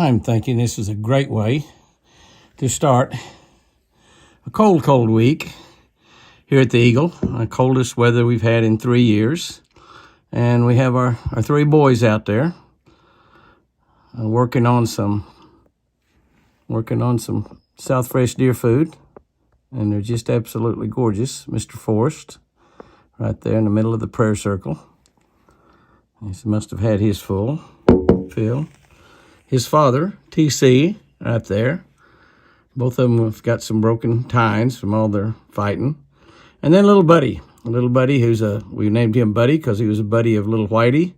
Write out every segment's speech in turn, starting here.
I'm thinking this is a great way to start a cold week here at the Eagle, the coldest weather we've had in 3 years. And we have our 3 boys out there working on some South Fresh deer food, and they're just absolutely gorgeous. Mr. Forrest right there in the middle of the prayer circle. He must have had his fill. His father, TC, right there. Both of them have got some broken tines from all their fighting. And then little Buddy who's we named him Buddy because he was a buddy of little Whitey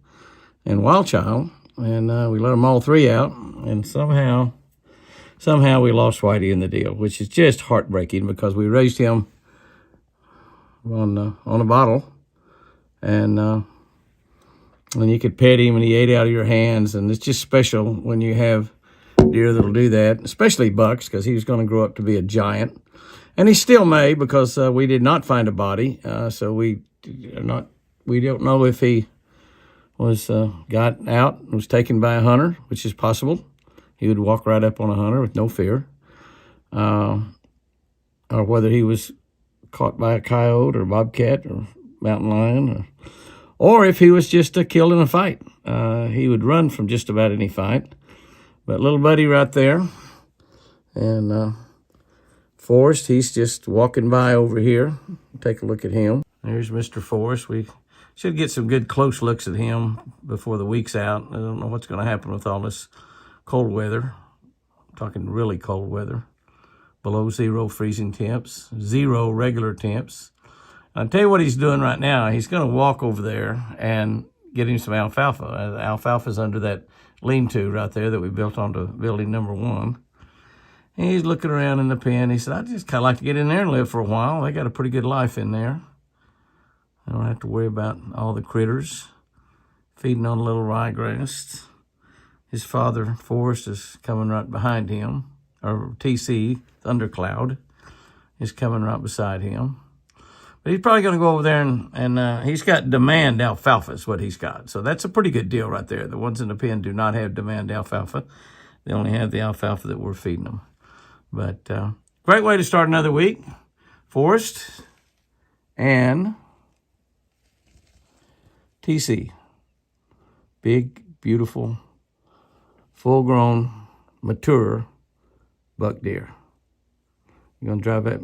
and Wildchild. And we let them all 3 out, and somehow we lost Whitey in the deal, which is just heartbreaking because we raised him on a bottle, and you could pet him and he ate out of your hands, and it's just special when you have deer that'll do that, especially bucks, because he was going to grow up to be a giant, and he still may, because we did not find a body, so we don't know if he was got out and was taken by a hunter, which is possible. He would walk right up on a hunter with no fear, or whether he was caught by a coyote or bobcat or mountain lion, or if he was just killed in a fight. He would run from just about any fight. But little Buddy right there, and Forrest, he's just walking by over here. Take a look at him. There's Mr. Forrest. We should get some good close looks at him before the week's out. I don't know what's going to happen with all this cold weather. I'm talking really cold weather. Below 0 freezing temps, 0 regular temps. I'll tell you what he's doing right now. He's going to walk over there and get him some alfalfa. Alfalfa's under that lean-to right there that we built onto building number 1. And he's looking around in the pen. He said, "I'd just kind of like to get in there and live for a while. They got a pretty good life in there. I don't have to worry about all the critters feeding on a little ryegrass." His father, Forrest, is coming right behind him. Or TC, Thundercloud, is coming right beside him. But he's probably going to go over there and he's got demand alfalfa is what he's got. So that's a pretty good deal right there. The ones in the pen do not have demand alfalfa. They only have the alfalfa that we're feeding them. But great way to start another week. Forrest and TC. Big, beautiful, full-grown, mature buck deer. You gonna drive that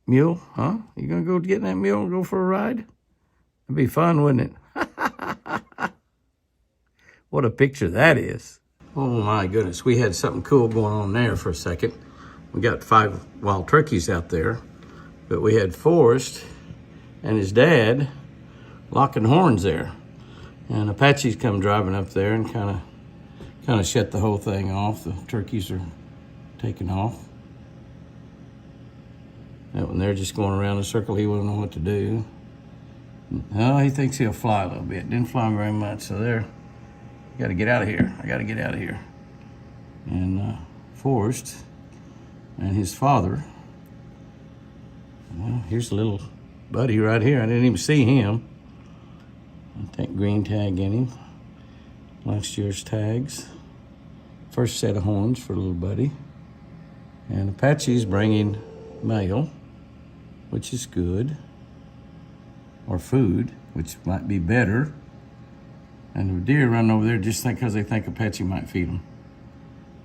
mule, huh? You gonna go get in that mule and go for a ride? It'd be fun, wouldn't it? What a picture that is. Oh my goodness, we had something cool going on there for a second. We got 5 wild turkeys out there, but we had Forrest and his dad locking horns there. And Apache's come driving up there and kind of shut the whole thing off. The turkeys are taking off. That one there just going around in a circle, he wouldn't know what to do. Oh, he thinks he'll fly a little bit. Didn't fly very much, so there. Got to get out of here. I got to get out of here. And Forrest and his father. Well, here's a little Buddy right here. I didn't even see him. That green tag in him. Last year's tags. First set of horns for little Buddy. And Apache's bringing male, which is good, or food, which might be better. And the deer running over there just because they think Apache might feed them.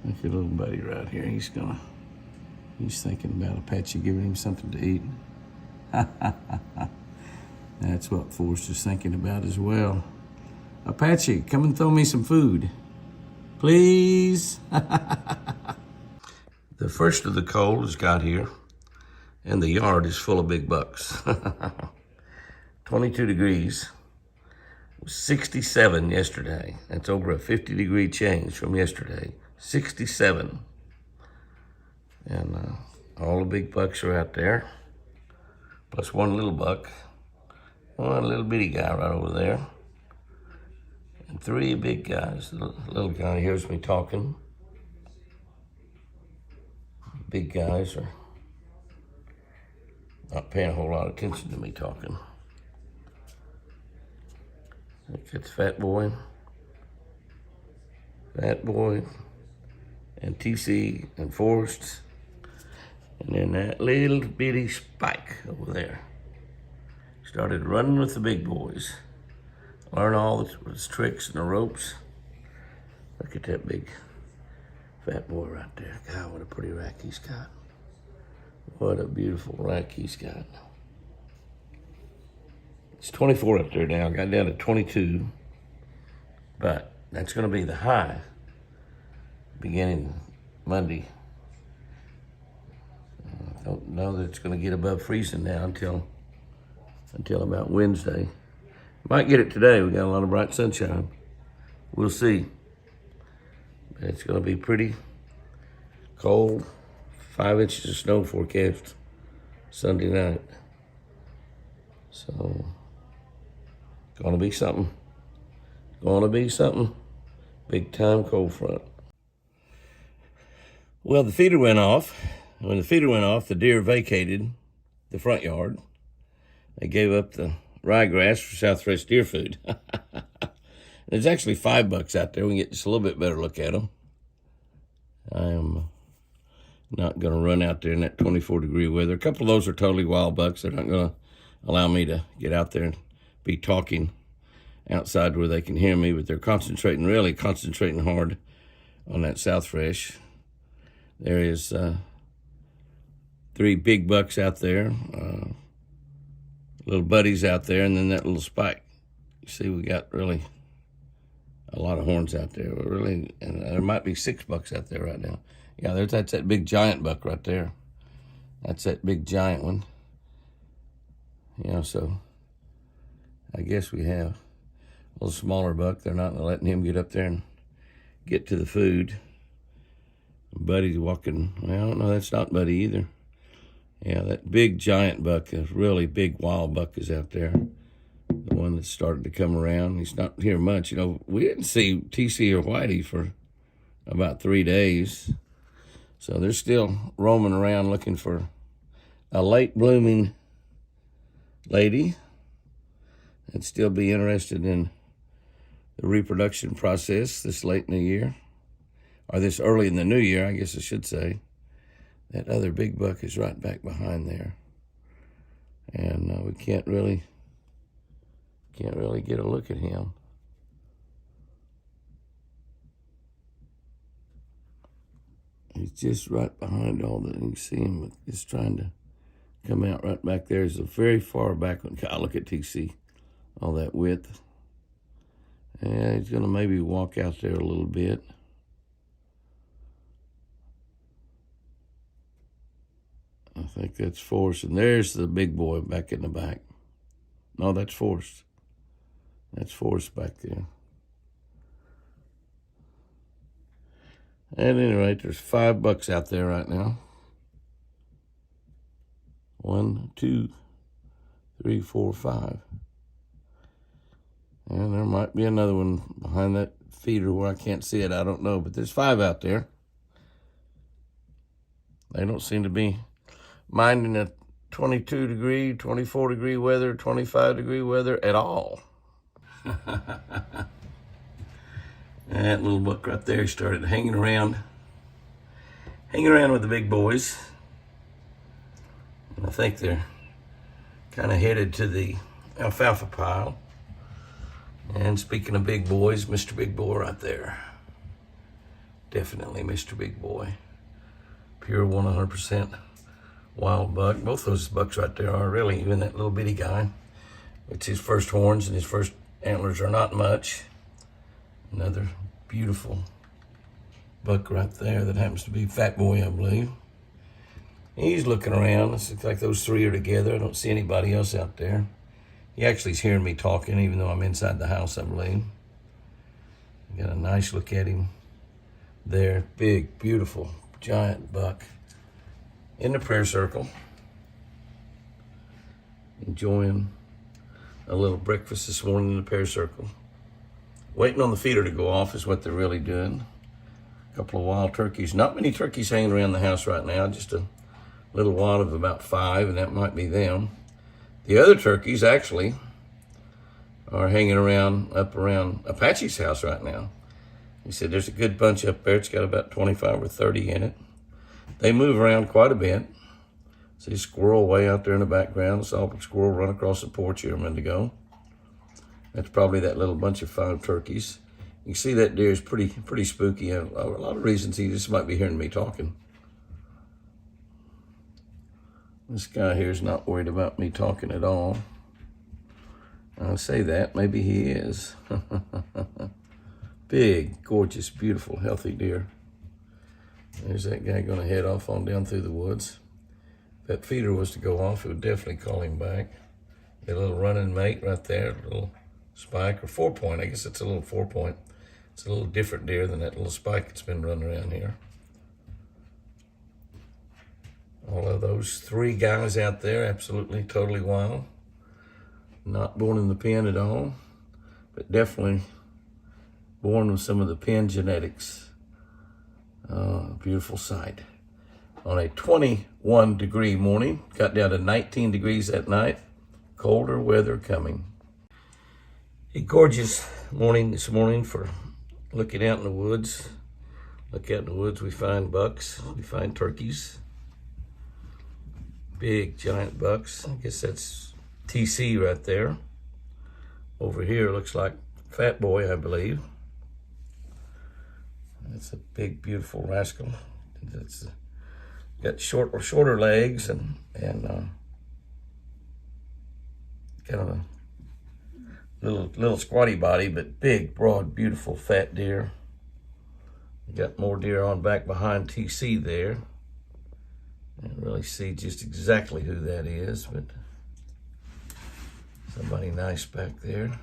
Look at little Buddy right here. He's thinking about Apache giving him something to eat. That's what Forrest is thinking about as well. Apache, come and throw me some food, please. The first of the cold has got here, and the yard is full of big bucks. 22 degrees. It was 67 yesterday. That's over a 50-degree change from yesterday. 67. And all the big bucks are out there, plus one little buck. One little bitty guy right over there. And 3 big guys. The little guy hears me talking. Big guys are not paying a whole lot of attention to me talking. Look, it's Fat Boy. Fat Boy. and TC and Forrest. And then that little bitty Spike over there started running with the big boys. Learn all his tricks and the ropes. Look at that big fat boy right there. God, what a pretty rack he's got. What a beautiful rack he's got. It's 24 up there now. Got down to 22. But that's going to be the high beginning Monday. I don't know that it's going to get above freezing now until about Wednesday. Might get it today. We got a lot of bright sunshine. We'll see. But it's going to be pretty cold. 5 inches of snow forecast Sunday night. So, going to be something. Going to be something. Big time cold front. Well, the feeder went off. When the feeder went off, the deer vacated the front yard. They gave up the ryegrass for southwest deer food. There's actually $5 out there. We can get just a little bit better look at them. I am not going to run out there in that 24-degree weather. A couple of those are totally wild bucks. They're not going to allow me to get out there and be talking outside where they can hear me, but they're really concentrating hard on that south fresh. There is 3 big bucks out there, little buddies out there, and then that little Spike. You see, we got really a lot of horns out there. And there might be 6 bucks out there right now. Yeah, that's that big giant buck right there. That's that big giant one. So I guess we have a little smaller buck. They're not letting him get up there and get to the food. Buddy's walking. Well, no, that's not Buddy either. Yeah, that big giant buck, a really big wild buck is out there. The one that started to come around. He's not here much. We didn't see TC or Whitey for about 3 days. So they're still roaming around looking for a late blooming lady and still be interested in the reproduction process this late in the year, or this early in the new year, I guess I should say. That other big buck is right back behind there, and we can't really get a look at him. He's just right behind all that. You can see him just trying to come out right back there. He's a very far back one. God, look at TC, all that width. Yeah, he's going to maybe walk out there a little bit. I think that's Forrest. And there's the big boy back in the back. No, that's Forrest. That's Forrest back there. At any rate, there's $5 out there right now. 1, 2, 3, 4, 5. And there might be another one behind that feeder where I can't see it. I don't know, but there's 5 out there. They don't seem to be minding the 22-degree, 24-degree weather, 25-degree weather at all. That little buck right there started hanging around with the big boys. And I think they're kind of headed to the alfalfa pile. And speaking of big boys, Mr. Big Boy right there. Definitely Mr. Big Boy. Pure 100% wild buck. Both those bucks right there are really, even that little bitty guy. It's his first horns and his first antlers are not much. Another beautiful buck right there that happens to be Fat Boy, I believe. He's looking around. It looks like those 3 are together. I don't see anybody else out there. He actually is hearing me talking, even though I'm inside the house, I believe. Got a nice look at him there. Big, beautiful, giant buck in the prayer circle. Enjoying a little breakfast this morning in the prayer circle. Waiting on the feeder to go off is what they're really doing. A couple of wild turkeys. Not many turkeys hanging around the house right now. Just a little wad of about 5, and that might be them. The other turkeys actually are hanging around up around Apache's house right now. He said there's a good bunch up there. It's got about 25 or 30 in it. They move around quite a bit. See a squirrel way out there in the background. I saw a squirrel run across the porch here a minute ago. That's probably that little bunch of 5 turkeys. You can see that deer is pretty spooky. A lot of reasons he just might be hearing me talking. This guy here is not worried about me talking at all. I'll say that. Maybe he is. Big, gorgeous, beautiful, healthy deer. There's that guy going to head off on down through the woods. If that feeder was to go off, it would definitely call him back. A little running mate right there, a little spike or 4-point. I guess it's a little 4-point. It's a little different deer than that little spike that's been running around here. All of those 3 guys out there, absolutely, totally wild. Not born in the pen at all, but definitely born with some of the pen genetics. Beautiful sight. On a 21-degree morning, got down to 19 degrees that night. Colder weather coming. A gorgeous morning this morning for looking out in the woods. Look out in the woods, we find bucks, we find turkeys. Big, giant bucks. I guess that's TC right there. Over here looks like Fat Boy, I believe. That's a big, beautiful rascal. It's got shorter legs and kind of a little squatty body, but big, broad, beautiful, fat deer. You got more deer on back behind TC there. Can't really see just exactly who that is, but somebody nice back there.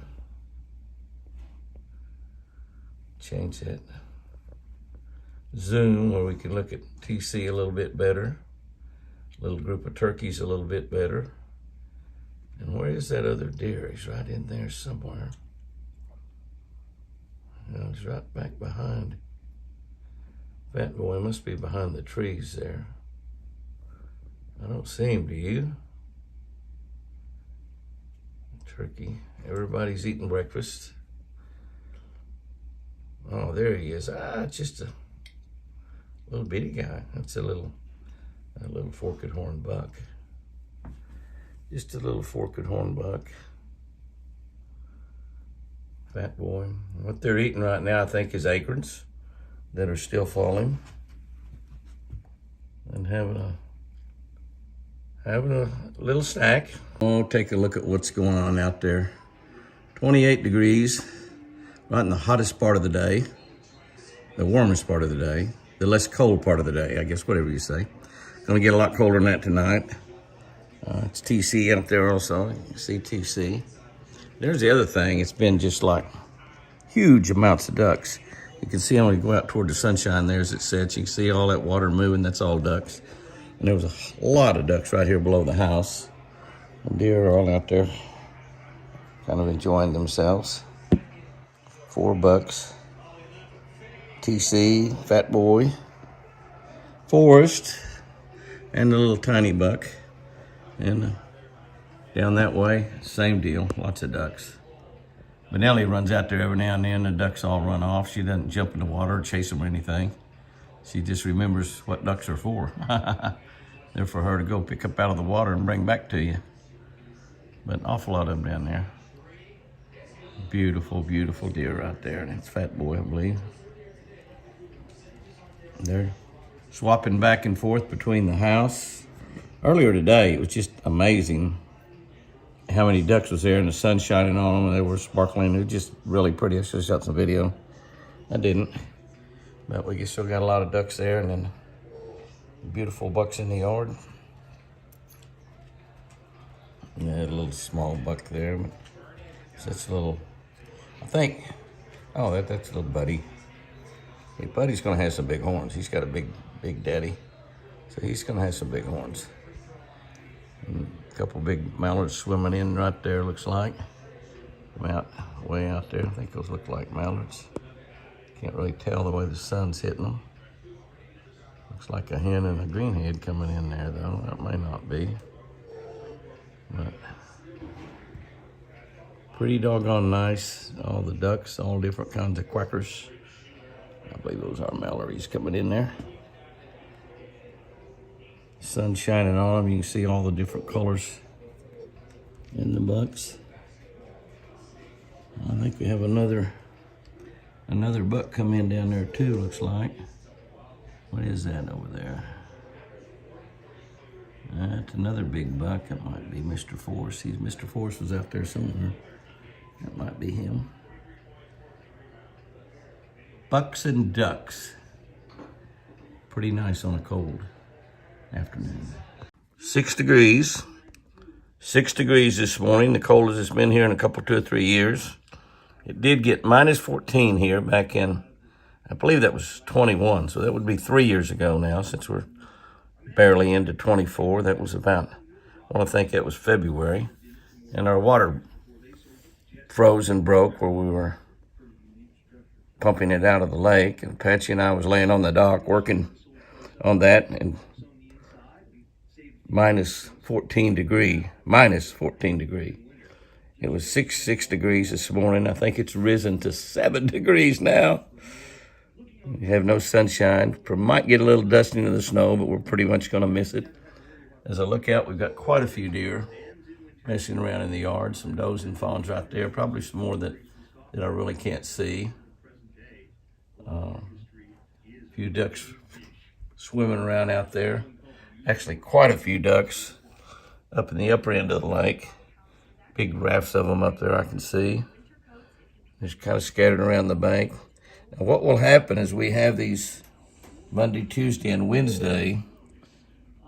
Change that zoom where we can look at TC a little bit better. Little group of turkeys a little bit better. And where is that other deer? He's right in there somewhere. He's right back behind. Fat Boy must be behind the trees there. I don't see him, do you? Turkey. Everybody's eating breakfast. Oh, there he is. Just a little bitty guy. That's a little forked horn buck. Just a little forked horn buck. Fat Boy. What they're eating right now, I think, is acorns that are still falling. And having a little snack. Oh, take a look at what's going on out there. 28 degrees, right in the hottest part of the day, the warmest part of the day, the less cold part of the day, I guess, whatever you say. Gonna get a lot colder than that tonight. It's TC up there also. You can see TC. There's the other thing. It's been just like huge amounts of ducks. You can see when you go out toward the sunshine there as it sets. You can see all that water moving. That's all ducks. And there was a lot of ducks right here below the house. The deer are all out there kind of enjoying themselves. 4 bucks. TC, Fat Boy, Forrest, and the little tiny buck. And down that way, same deal, lots of ducks. But Nellie runs out there every now and then. The ducks all run off. She doesn't jump in the water or chase them or anything. She just remembers what ducks are for. They're for her to go pick up out of the water and bring back to you. But an awful lot of them down there. Beautiful, beautiful deer right there. That's Fat Boy, I believe. They're swapping back and forth between the house. Earlier today, it was just amazing how many ducks was there and the sun shining on them and they were sparkling. It was just really pretty. I should have shot some video. I didn't. But we still got a lot of ducks there and then beautiful bucks in the yard. Yeah, a little small buck there. But that's a little, I think, oh, that's a little Buddy. Hey, Buddy's gonna have some big horns. He's got a big daddy. So he's gonna have some big horns. And a couple big mallards swimming in right there, looks like. Way out there. I think those look like mallards. Can't really tell the way the sun's hitting them. Looks like a hen and a greenhead coming in there, though. That may not be. But pretty doggone nice. All the ducks, all different kinds of quackers. believe those are Mallory's coming in there. Sun shining on them. You can see all the different colors in the bucks. I think we have another buck come in down there too, looks like. What is that over there? That's another big buck. That might be Mr. Force. Mr. Force was out there somewhere. That might be him. Bucks and ducks. Pretty nice on a cold afternoon. 6 degrees. 6 degrees this morning, the coldest it's been here in a couple, 2 or 3 years. It did get minus 14 here back in, I believe that was 21, so that would be 3 years ago now, since we're barely into 24. That was about, I want to think that was February. And our water froze and broke where we were pumping it out of the lake. And Patsy and I was laying on the dock working on that, and minus 14 degree. It was 6 degrees this morning. I think it's risen to 7 degrees now. We have no sunshine. Might get a little dusting of the snow, but we're pretty much going to miss it. As I look out, we've got quite a few deer messing around in the yard. Some does and fawns right there. Probably some more that I really can't see. A few ducks swimming around out there. Actually, quite a few ducks up in the upper end of the lake. Big rafts of them up there I can see. Just kind of scattered around the bank. Now, what will happen is we have these Monday, Tuesday, and Wednesday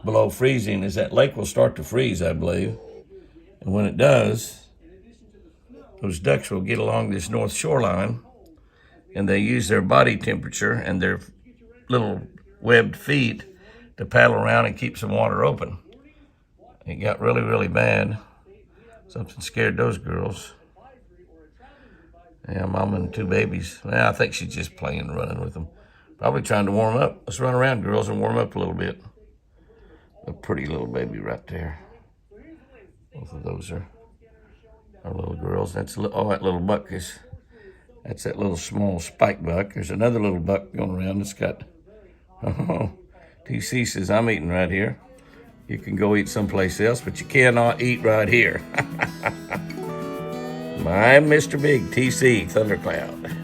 below freezing is that lake will start to freeze, I believe. And when it does, those ducks will get along this north shoreline, and they use their body temperature and their little webbed feet to paddle around and keep some water open. It got really, really bad. Something scared those girls. Yeah, mom and 2 babies. Well, I think she's just playing, running with them. Probably trying to warm up. Let's run around, girls, and warm up a little bit. A pretty little baby right there. Both of those are little girls. That's that little buck that's that little small spike buck. There's another little buck going around that's got, TC says, I'm eating right here. You can go eat someplace else, but you cannot eat right here. My Mr. Big TC Thundercloud.